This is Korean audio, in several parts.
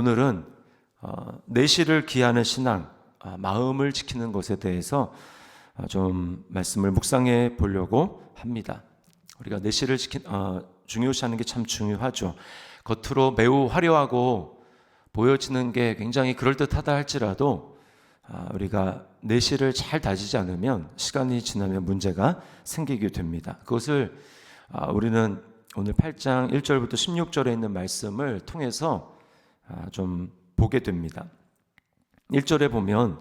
오늘은 내실을 기하는 신앙, 마음을 지키는 것에 대해서 좀 말씀을 묵상해 보려고 합니다. 우리가 내실을 중요시하는 게 참 중요하죠. 겉으로 매우 화려하고 보여지는 게 굉장히 그럴듯하다 할지라도 우리가 내실을 잘 다지지 않으면 시간이 지나면 문제가 생기게 됩니다. 그것을 우리는 오늘 8장 1절부터 16절에 있는 말씀을 통해서 좀 보게 됩니다. 1절에 보면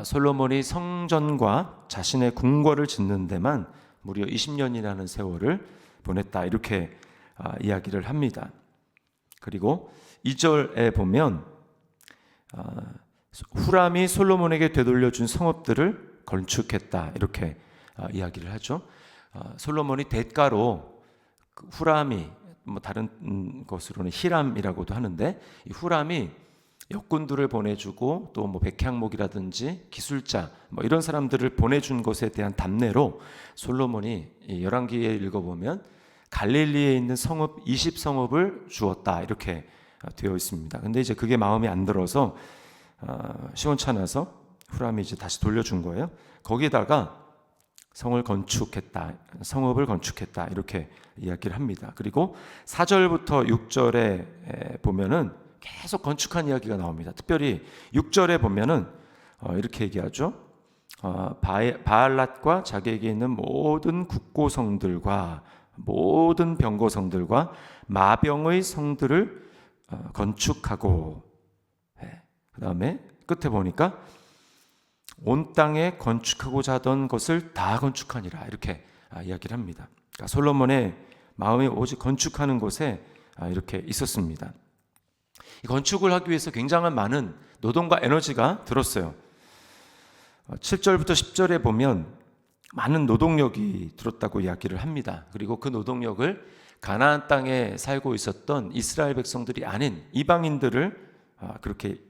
솔로몬이 성전과 자신의 궁궐을 짓는 데만 무려 20년이라는 세월을 보냈다, 이렇게 이야기를 합니다. 그리고 2절에 보면 후람이 솔로몬에게 되돌려준 성읍들을 건축했다, 이렇게 이야기를 하죠. 솔로몬이 대가로 후람이, 다른 것으로는 히람이라고도 하는데, 이 후람이 역군들을 보내주고 또 백향목이라든지 기술자 이런 사람들을 보내준 것에 대한 답례로 솔로몬이 열왕기에 읽어보면 갈릴리에 있는 성읍 20성읍을 주었다, 이렇게 되어 있습니다. 근데 이제 그게 마음에 안 들어서 시원찮아서 후람이 이제 다시 돌려준 거예요. 거기다가 성읍을 건축했다, 이렇게 이야기를 합니다. 그리고 4절부터 6절에 보면은 계속 건축한 이야기가 나옵니다. 특별히 6절에 보면은 이렇게 얘기하죠. 바알랏과 자기에게 있는 모든 국고성들과 모든 병거성들과 마병의 성들을 건축하고, 그 다음에 끝에 보니까 온 땅에 건축하고자 하던 것을 다 건축하니라, 이렇게 이야기를 합니다. 그러니까 솔로몬의 마음이 오직 건축하는 곳에 이렇게 있었습니다. 이 건축을 하기 위해서 굉장한 많은 노동과 에너지가 들었어요. 7절부터 10절에 보면 많은 노동력이 들었다고 이야기를 합니다. 그리고 그 노동력을 가나안 땅에 살고 있었던 이스라엘 백성들이 아닌 이방인들을 그렇게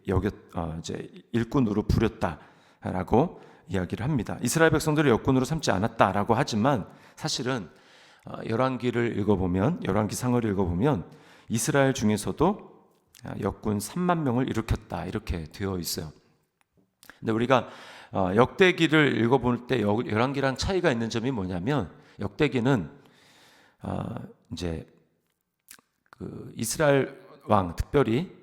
이제 일꾼으로 부렸다라고 이야기를 합니다. 이스라엘 백성들을 역군으로 삼지 않았다라고 하지만 사실은 열왕기상을 읽어보면 이스라엘 중에서도 역군 3만 명을 일으켰다, 이렇게 되어 있어요. 근데 우리가 역대기를 읽어볼 때 열왕기랑 차이가 있는 점이 뭐냐면, 역대기는 이제 그 이스라엘 왕, 특별히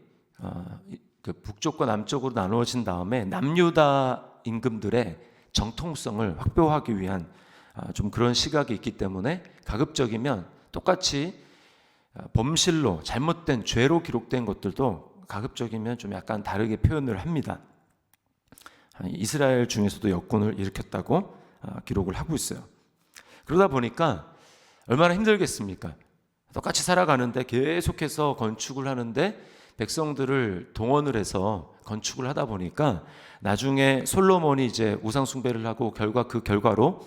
그 북쪽과 남쪽으로 나누어진 다음에 남유다 임금들의 정통성을 확보하기 위한 좀 그런 시각이 있기 때문에 가급적이면 똑같이 범실로, 잘못된 죄로 기록된 것들도 가급적이면 좀 약간 다르게 표현을 합니다. 이스라엘 중에서도 역군을 일으켰다고 기록을 하고 있어요. 그러다 보니까 얼마나 힘들겠습니까? 똑같이 살아가는데 계속해서 건축을 하는데 백성들을 동원을 해서 건축을 하다 보니까 나중에 솔로몬이 이제 우상 숭배를 하고 그 결과로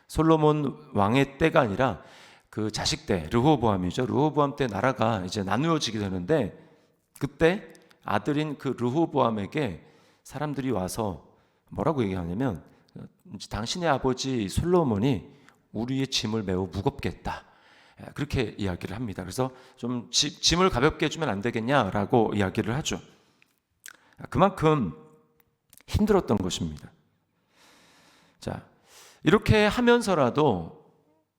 솔로몬 왕의 때가 아니라 그 자식 때, 르호보암이죠. 르호보암 때 나라가 이제 나누어지게 되는데, 그때 아들인 그 르호보암에게 사람들이 와서 뭐라고 얘기하냐면, 당신의 아버지 솔로몬이 우리의 짐을 매우 무겁게 했다, 그렇게 이야기를 합니다. 그래서 좀 짐을 가볍게 해주면 안 되겠냐라고 이야기를 하죠. 그만큼 힘들었던 것입니다. 자, 이렇게 하면서라도,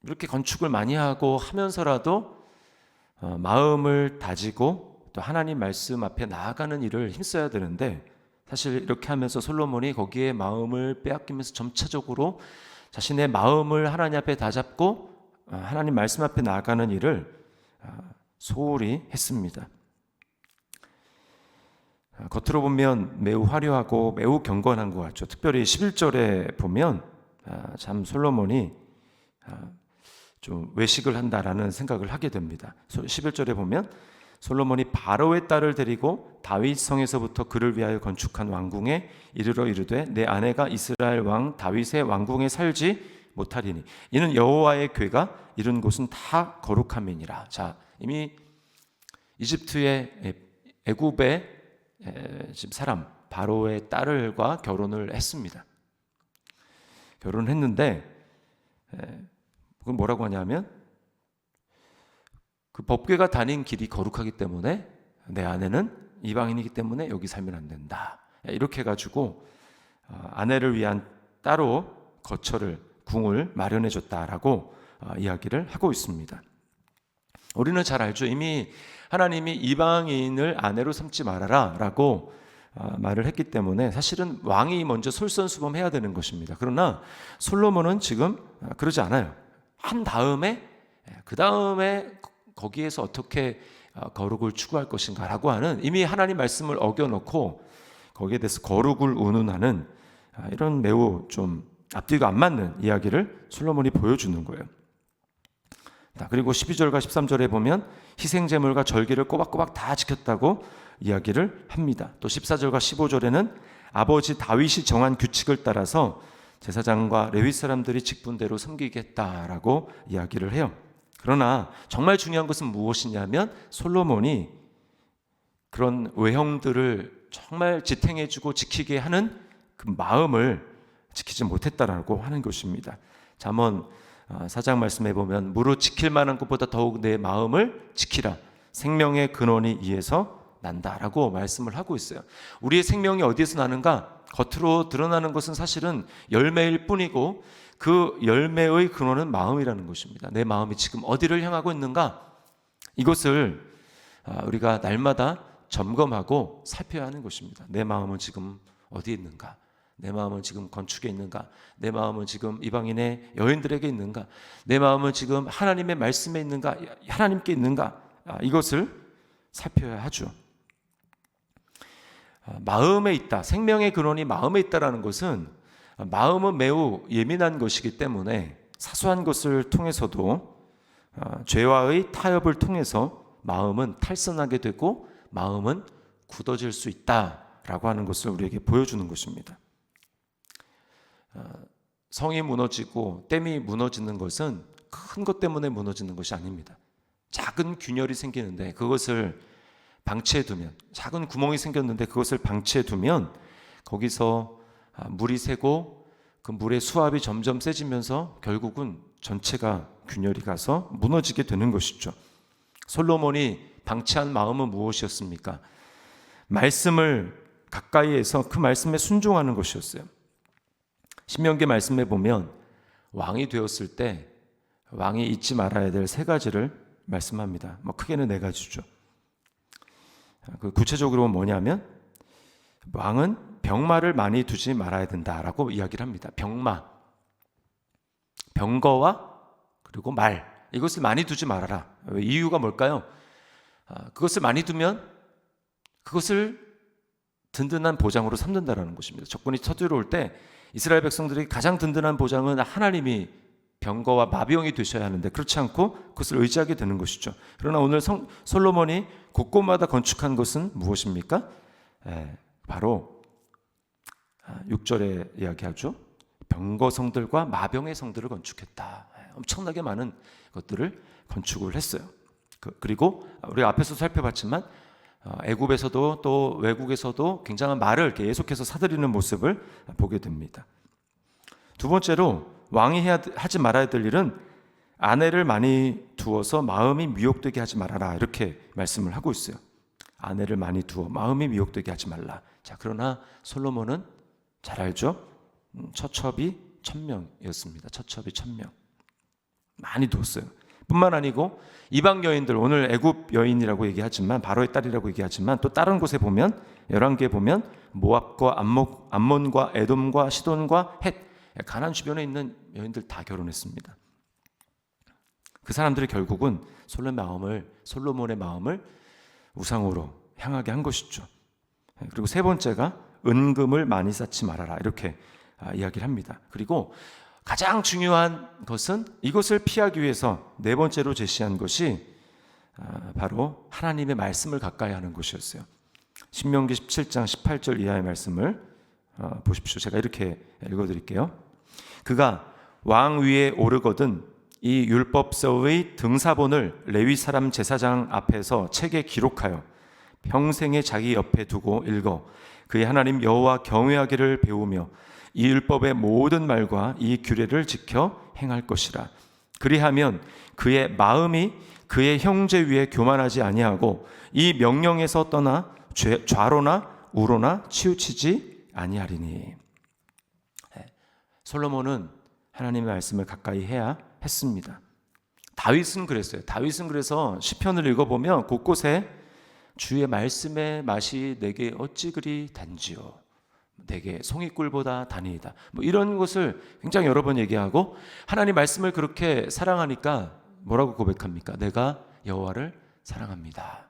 이렇게 건축을 많이 하고 하면서라도 마음을 다지고 또 하나님 말씀 앞에 나아가는 일을 힘써야 되는데, 사실 이렇게 하면서 솔로몬이 거기에 마음을 빼앗기면서 점차적으로 자신의 마음을 하나님 앞에 다잡고 하나님 말씀 앞에 나아가는 일을 소홀히 했습니다. 겉으로 보면 매우 화려하고 매우 경건한 것 같죠. 특별히 11절에 보면 참 솔로몬이 좀 외식을 한다라는 생각을 하게 됩니다. 11절에 보면 솔로몬이 바로의 딸을 데리고 다윗 성에서부터 그를 위하여 건축한 왕궁에 이르러 이르되 내 아내가 이스라엘 왕 다윗의 왕궁에 살지 못하리니 이는 여호와의 궤가 이른 곳은 다 거룩함이니라. 자, 이미 이집트의 애굽의 지금 사람 바로의 딸과 결혼을 했습니다. 결혼을 했는데 그건 뭐라고 하냐면, 그 법궤가 다닌 길이 거룩하기 때문에 내 아내는 이방인이기 때문에 여기 살면 안 된다. 이렇게 해가지고 아내를 위한 따로 거처를, 궁을 마련해 줬다라고 이야기를 하고 있습니다. 우리는 잘 알죠. 이미 하나님이 이방인을 아내로 삼지 말아라 라고 말을 했기 때문에 사실은 왕이 먼저 솔선수범해야 되는 것입니다. 그러나 솔로몬은 지금 그러지 않아요. 한 다음에 그 다음에 거기에서 어떻게 거룩을 추구할 것인가 라고 하는, 이미 하나님 말씀을 어겨놓고 거기에 대해서 거룩을 운운하는 이런 매우 좀 앞뒤가 안 맞는 이야기를 솔로몬이 보여주는 거예요. 그리고 12절과 13절에 보면 희생제물과 절기를 꼬박꼬박 다 지켰다고 이야기를 합니다. 또 14절과 15절에는 아버지 다윗이 정한 규칙을 따라서 제사장과 레위 사람들이 직분대로 섬기게 했다라고 이야기를 해요. 그러나 정말 중요한 것은 무엇이냐면 솔로몬이 그런 외형들을 정말 지탱해주고 지키게 하는 그 마음을 지키지 못했다라고 하는 것입니다. 잠언 4장 말씀해 보면 무릇 지킬 만한 것보다 더욱 내 마음을 지키라. 생명의 근원이 이에서 난다라고 말씀을 하고 있어요. 우리의 생명이 어디에서 나는가? 겉으로 드러나는 것은 사실은 열매일 뿐이고 그 열매의 근원은 마음이라는 것입니다. 내 마음이 지금 어디를 향하고 있는가? 이것을 우리가 날마다 점검하고 살펴야 하는 것입니다. 내 마음은 지금 어디에 있는가? 내 마음은 지금 건축에 있는가? 내 마음은 지금 이방인의 여인들에게 있는가? 내 마음은 지금 하나님의 말씀에 있는가? 하나님께 있는가? 이것을 살펴야 하죠. 마음에 있다. 생명의 근원이 마음에 있다라는 것은 마음은 매우 예민한 것이기 때문에 사소한 것을 통해서도 죄와의 타협을 통해서 마음은 탈선하게 되고 마음은 굳어질 수 있다라고 하는 것을 우리에게 보여주는 것입니다. 성이 무너지고 댐이 무너지는 것은 큰 것 때문에 무너지는 것이 아닙니다. 작은 균열이 생기는데 그것을 방치해 두면, 작은 구멍이 생겼는데 그것을 방치해 두면 거기서 물이 새고 그 물의 수압이 점점 세지면서 결국은 전체가 균열이 가서 무너지게 되는 것이죠. 솔로몬이 방치한 마음은 무엇이었습니까? 말씀을 가까이에서 그 말씀에 순종하는 것이었어요. 신명기 말씀에 보면 왕이 되었을 때 왕이 잊지 말아야 될 3가지를 말씀합니다. 크게는 4가지죠. 그 구체적으로 뭐냐면 왕은 병마를 많이 두지 말아야 된다라고 이야기를 합니다. 병마, 병거와 그리고 말, 이것을 많이 두지 말아라. 이유가 뭘까요? 그것을 많이 두면 그것을 든든한 보장으로 삼는다라는 것입니다. 적군이 쳐들어올 때 이스라엘 백성들이 가장 든든한 보장은 하나님이 병거와 마병이 되셔야 하는데 그렇지 않고 그것을 의지하게 되는 것이죠. 그러나 오늘 솔로몬이 곳곳마다 건축한 것은 무엇입니까? 바로 6절에 이야기하죠. 병거 성들과 마병의 성들을 건축했다. 엄청나게 많은 것들을 건축을 했어요. 그리고 우리가 앞에서 살펴봤지만 애굽에서도 또 외국에서도 굉장한 말을 계속해서 사들이는 모습을 보게 됩니다. 두 번째로 왕이 하지 말아야 될 일은 아내를 많이 두어서 마음이 미혹되게 하지 말아라, 이렇게 말씀을 하고 있어요. 아내를 많이 두어 마음이 미혹되게 하지 말라. 자, 그러나 솔로몬은 잘 알죠? 처첩이 1000명이었습니다. 처첩이 1000명 많이 두었어요. 뿐만 아니고 이방 여인들, 오늘 애굽 여인이라고 얘기하지만 바로의 딸이라고 얘기하지만 또 다른 곳에 보면 열왕기에 보면 모압과 암몬과 에돔과 시돈과 헷, 가나안 주변에 있는 여인들 다 결혼했습니다. 그 사람들이 결국은 솔로몬의 마음을 우상으로 향하게 한 것이죠. 그리고 세 번째가 은금을 많이 쌓지 말아라, 이렇게 이야기를 합니다. 그리고 가장 중요한 것은 이것을 피하기 위해서 네 번째로 제시한 것이 바로 하나님의 말씀을 가까이 하는 것이었어요. 신명기 17장 18절 이하의 말씀을 보십시오. 제가 이렇게 읽어드릴게요. 그가 왕 위에 오르거든 이 율법서의 등사본을 레위 사람 제사장 앞에서 책에 기록하여 평생에 자기 옆에 두고 읽어 그의 하나님 여호와 경외하기를 배우며 이 율법의 모든 말과 이 규례를 지켜 행할 것이라. 그리하면 그의 마음이 그의 형제 위에 교만하지 아니하고 이 명령에서 떠나 좌로나 우로나 치우치지 아니하리니. 솔로몬은 하나님의 말씀을 가까이 해야 했습니다. 다윗은 그랬어요. 다윗은 그래서 시편을 읽어보면 곳곳에 주의 말씀의 맛이 내게 어찌 그리 단지요, 내게 송이꿀보다 단이다, 이런 것을 굉장히 여러 번 얘기하고, 하나님 말씀을 그렇게 사랑하니까 뭐라고 고백합니까? 내가 여호와를 사랑합니다.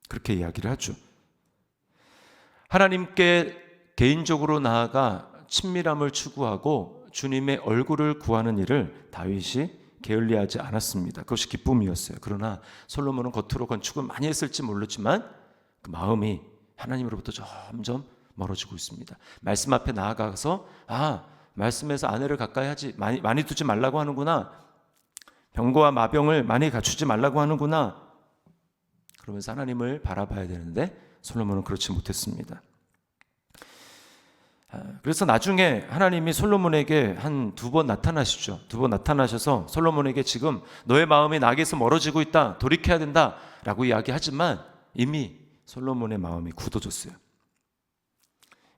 그렇게 이야기를 하죠. 하나님께 개인적으로 나아가 친밀함을 추구하고 주님의 얼굴을 구하는 일을 다윗이 게을리하지 않았습니다. 그것이 기쁨이었어요. 그러나 솔로몬은 겉으로 건축을 많이 했을지 모르지만 그 마음이 하나님으로부터 점점 멀어지고 있습니다. 말씀 앞에 나아가서 말씀에서 아내를 가까이 하지 많이 두지 말라고 하는구나, 병거와 마병을 많이 갖추지 말라고 하는구나, 그러면서 하나님을 바라봐야 되는데 솔로몬은 그렇지 못했습니다. 그래서 나중에 하나님이 솔로몬에게 한 2번 나타나시죠. 2번 나타나셔서 솔로몬에게 지금 너의 마음이 나에게서 멀어지고 있다, 돌이켜야 된다 라고 이야기하지만 이미 솔로몬의 마음이 굳어졌어요.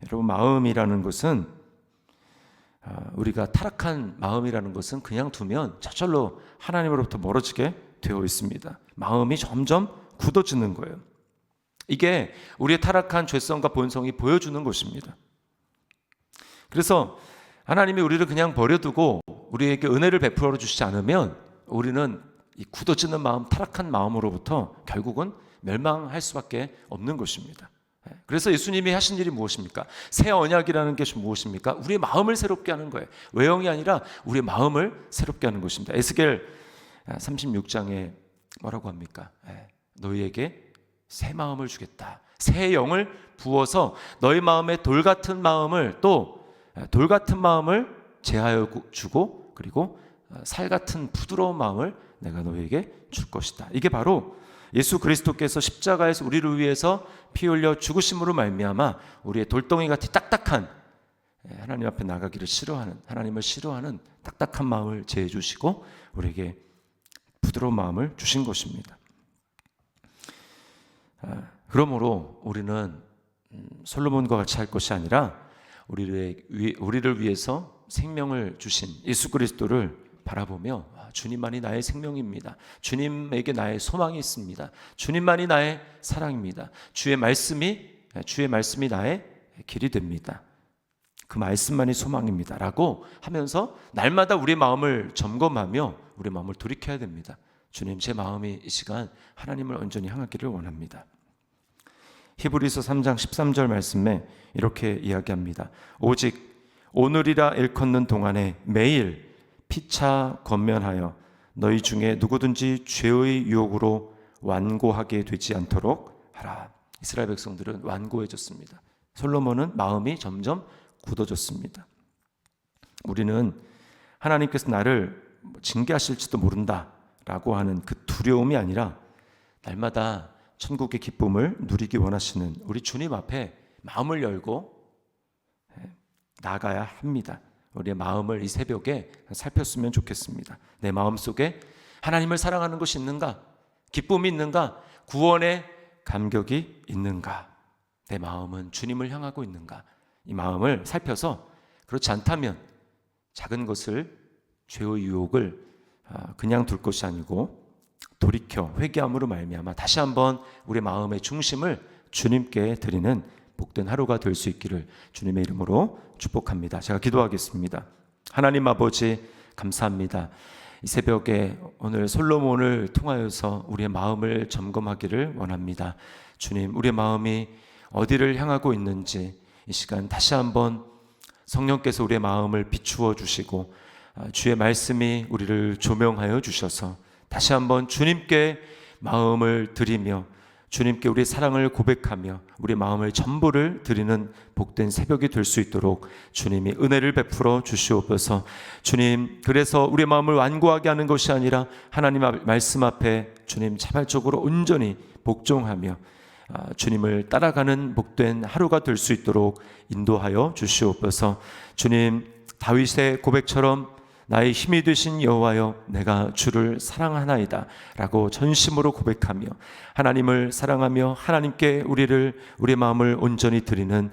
여러분, 마음이라는 것은, 우리가 타락한 마음이라는 것은 그냥 두면 저절로 하나님으로부터 멀어지게 되어 있습니다. 마음이 점점 굳어지는 거예요. 이게 우리의 타락한 죄성과 본성이 보여주는 것입니다. 그래서 하나님이 우리를 그냥 버려두고 우리에게 은혜를 베풀어 주시지 않으면 우리는 이 굳어지는 마음, 타락한 마음으로부터 결국은 멸망할 수밖에 없는 것입니다. 그래서 예수님이 하신 일이 무엇입니까? 새 언약이라는 것이 무엇입니까? 우리의 마음을 새롭게 하는 거예요. 외형이 아니라 우리의 마음을 새롭게 하는 것입니다. 에스겔 36장에 뭐라고 합니까? 너희에게 새 마음을 주겠다. 새 영을 부어서 너희 마음에 돌 같은 마음을, 또 돌 같은 마음을 제하여 주고, 그리고 살 같은 부드러운 마음을 내가 너희에게 줄 것이다. 이게 바로 예수 그리스도께서 십자가에서 우리를 위해서 피 흘려 죽으심으로 말미암아 우리의 돌덩이 같이 딱딱한, 하나님 앞에 나가기를 싫어하는, 하나님을 싫어하는 딱딱한 마음을 제해 주시고 우리에게 부드러운 마음을 주신 것입니다. 그러므로 우리는 솔로몬과 같이 할 것이 아니라 우리를 위해서 생명을 주신 예수 그리스도를 바라보며 주님만이 나의 생명입니다, 주님에게 나의 소망이 있습니다, 주님만이 나의 사랑입니다, 주의 말씀이 나의 길이 됩니다, 그 말씀만이 소망입니다 라고 하면서 날마다 우리의 마음을 점검하며 우리의 마음을 돌이켜야 됩니다. 주님, 제 마음이 이 시간 하나님을 온전히 향하기를 원합니다. 히브리서 3장 13절 말씀에 이렇게 이야기합니다. 오직 오늘이라 일컫는 동안에 매일 피차 권면하여 너희 중에 누구든지 죄의 유혹으로 완고하게 되지 않도록 하라. 이스라엘 백성들은 완고해졌습니다. 솔로몬은 마음이 점점 굳어졌습니다. 우리는 하나님께서 나를 징계하실지도 모른다 라고 하는 그 두려움이 아니라 날마다 천국의 기쁨을 누리기 원하시는 우리 주님 앞에 마음을 열고 나가야 합니다. 우리의 마음을 이 새벽에 살폈으면 좋겠습니다. 내 마음 속에 하나님을 사랑하는 것이 있는가? 기쁨이 있는가? 구원의 감격이 있는가? 내 마음은 주님을 향하고 있는가? 이 마음을 살펴서, 그렇지 않다면 작은 것을, 죄의 유혹을 그냥 둘 것이 아니고 돌이켜 회개함으로 말미암아 다시 한번 우리 마음의 중심을 주님께 드리는 복된 하루가 될 수 있기를 주님의 이름으로 축복합니다. 제가 기도하겠습니다. 하나님 아버지, 감사합니다. 이 새벽에 오늘 솔로몬을 통하여서 우리의 마음을 점검하기를 원합니다. 주님, 우리의 마음이 어디를 향하고 있는지 이 시간 다시 한번 성령께서 우리의 마음을 비추어 주시고 주의 말씀이 우리를 조명하여 주셔서 다시 한번 주님께 마음을 드리며 주님께 우리의 사랑을 고백하며 우리 마음을 전부를 드리는 복된 새벽이 될 수 있도록 주님이 은혜를 베풀어 주시옵소서. 주님, 그래서 우리의 마음을 완고하게 하는 것이 아니라 하나님 말씀 앞에 주님 자발적으로 온전히 복종하며 주님을 따라가는 복된 하루가 될 수 있도록 인도하여 주시옵소서. 주님, 다윗의 고백처럼 나의 힘이 되신 여호와여, 내가 주를 사랑하나이다 라고 전심으로 고백하며 하나님을 사랑하며 하나님께 우리의 마음을 온전히 드리는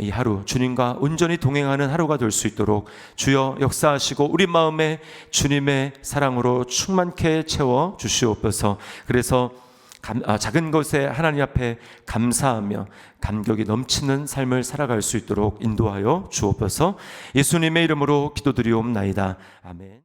이 하루, 주님과 온전히 동행하는 하루가 될 수 있도록 주여 역사하시고 우리 마음에 주님의 사랑으로 충만케 채워 주시옵소서. 그래서 작은 것에 하나님 앞에 감사하며 감격이 넘치는 삶을 살아갈 수 있도록 인도하여 주옵소서. 예수님의 이름으로 기도드리옵나이다. 아멘.